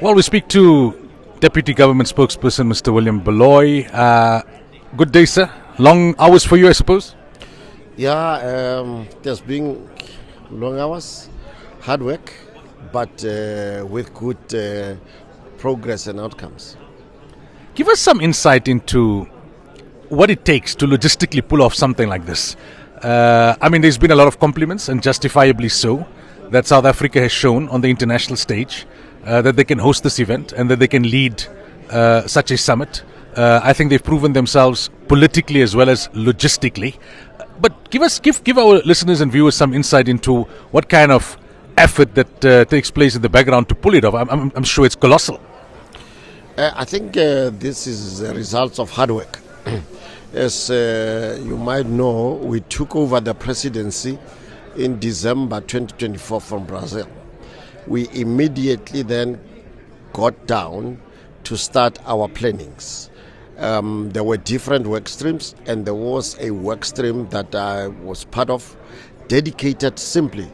Well, we speak to Deputy Government Spokesperson Mr. William Baloyi. Good day, sir. Long hours for you, I suppose? Yeah, there's been long hours, hard work, but with good progress and outcomes. Give us some insight into what it takes to logistically pull off something like this. There's been a lot of compliments, and justifiably so, that South Africa has shown on the international stage that they can host this event and that they can lead such a summit. I think they've proven themselves politically as well as logistically. But give our listeners and viewers some insight into what kind of effort that takes place in the background to pull it off. I'm sure it's colossal. I think this is the results of hard work. As you might know, we took over the presidency in December 2024 from Brazil. We immediately then got down to start our plannings. There were different work streams, and there was a work stream that I was part of, dedicated simply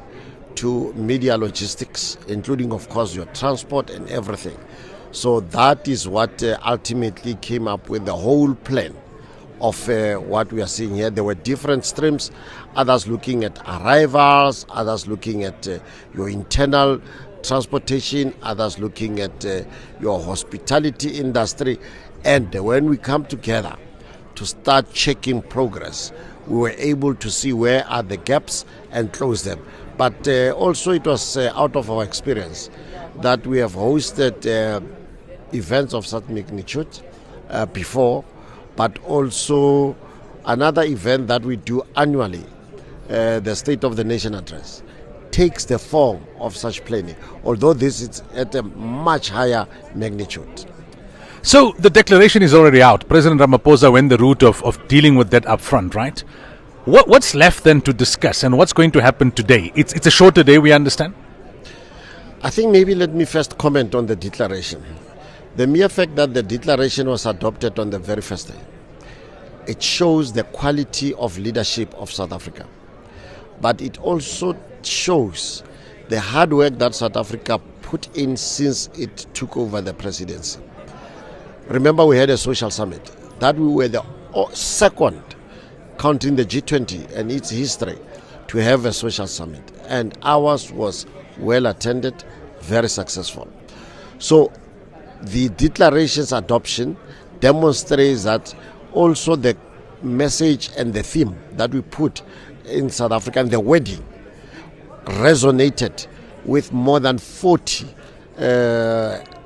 to media logistics, including, of course, your transport and everything. So that is what ultimately came up with the whole plan of what we are seeing here. There were different streams, others looking at arrivals, others looking at your internal transportation, others looking at your hospitality industry. And when we come together to start checking progress, we were able to see where are the gaps and close them. But also it was out of our experience that we have hosted events of such magnitude before, but also another event that we do annually, the State of the Nation Address, takes the form of such planning, although this is at a much higher magnitude. So the declaration is already out. President Ramaphosa went the route of dealing with that up front, right? What's left then to discuss, and what's going to happen today? It's a shorter day, we understand? I think maybe let me first comment on the declaration. The mere fact that the declaration was adopted on the very first day, it shows the quality of leadership of South Africa. But it also shows the hard work that South Africa put in since it took over the presidency. Remember, we had a social summit, that we were the second country in the G20 and its history to have a social summit. And ours was well attended, very successful. So the declaration's adoption demonstrates that also the message and the theme that we put in South Africa and the wording resonated with more than 40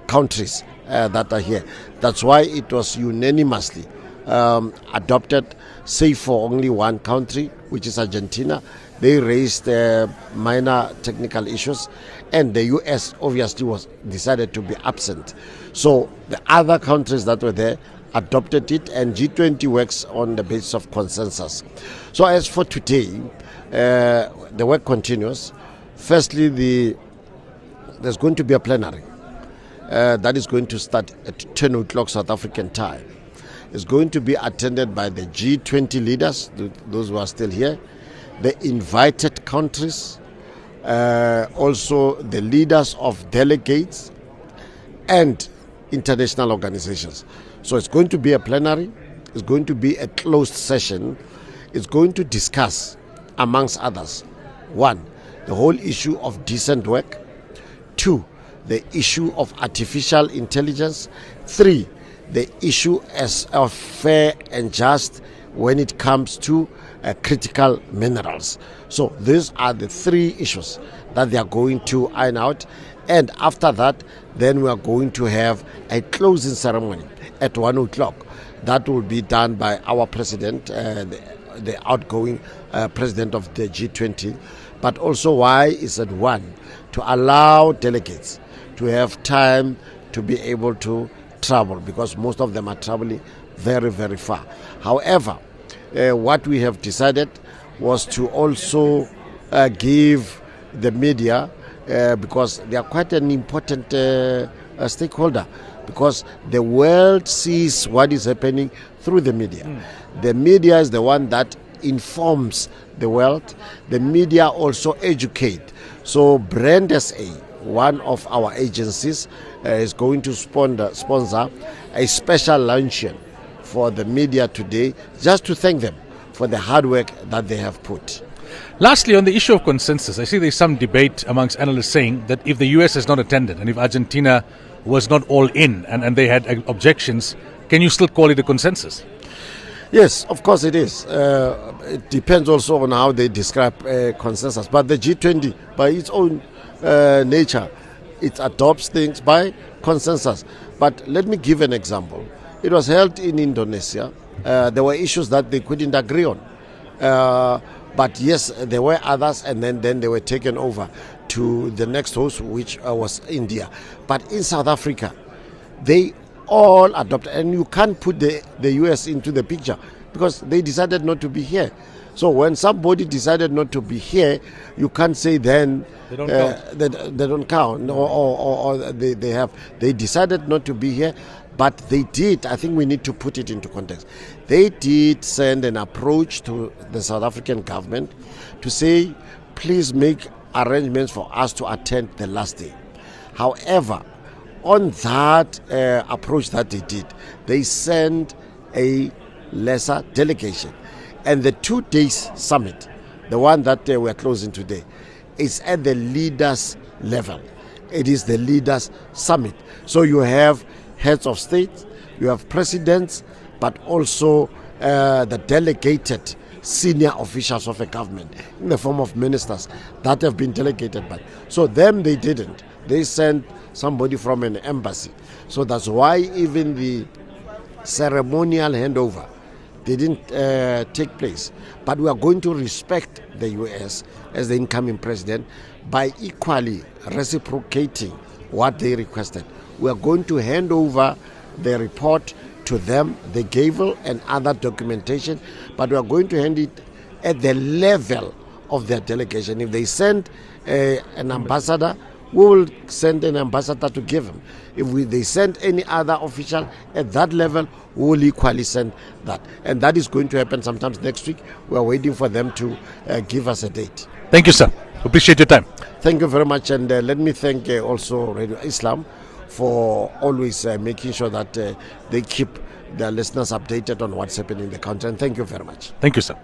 countries that are here. That's why it was unanimously adopted, save for only one country, which is Argentina. They raised minor technical issues, and the US obviously was decided to be absent. So the other countries that were there adopted it, and G20 works on the basis of consensus. So as for today, the work continues. Firstly, there's going to be a plenary that is going to start at 10 o'clock South African time. It's going to be attended by the G20 leaders, those who are still here, the invited countries, also the leaders of delegates and international organizations. So it's going to be a plenary, it's going to be a closed session, it's going to discuss, amongst others, one, the whole issue of decent work, two, the issue of artificial intelligence, three, the issue as of fair and just when it comes to critical minerals. So these are the three issues that they are going to iron out, and after that then we are going to have a closing ceremony at 1 o'clock. That will be done by our president, the outgoing president of the G20. But also, why is it 1? To allow delegates to have time to be able to travel, because most of them are traveling very, very far. However, what we have decided was to also give the media, because they are quite an important stakeholder, because the world sees what is happening through the media. The media is the one that informs the world. The media also educate. So Brand SA one of our agencies is going to sponsor a special luncheon for the media today, just to thank them for the hard work that they have put. Lastly, on the issue of consensus, I see there's some debate amongst analysts saying that if the US has not attended and if Argentina was not all in and they had objections, can you still call it a consensus? Yes, of course it is. It depends also on how they describe consensus. But the G20, by its own nature, it adopts things by consensus. But let me give an example. It was held in Indonesia. There were issues that they couldn't agree on. But yes, there were others, and then they were taken over to the next host, which was India. But in South Africa, they all adopted, and you can't put the US into the picture because they decided not to be here. So when somebody decided not to be here, you can't say then they don't count. They don't count, or they decided not to be here. But they did, I think we need to put it into context. They did send an approach to the South African government to say, please make arrangements for us to attend the last day. However, on that approach that they did, they sent a lesser delegation. And the 2 days summit, the one that we're closing today, is at the leaders level. It is the leaders summit. So you have heads of state, you have presidents, but also the delegated senior officials of a government in the form of ministers that have been delegated by. So them, they didn't. They sent somebody from an embassy. So that's why even the ceremonial handover didn't take place. But we are going to respect the US as the incoming president by equally reciprocating what they requested. We are going to hand over the report to them, the gavel and other documentation, but we are going to hand it at the level of their delegation. If they send an ambassador, we will send an ambassador to give them. If they send any other official at that level, we will equally send that. And that is going to happen sometimes next week. We are waiting for them to give us a date. Thank you, sir. Appreciate your time. Thank you very much. And let me thank also Radio Islam for always making sure that they keep their listeners updated on what's happening in the country. And thank you very much. Thank you, sir.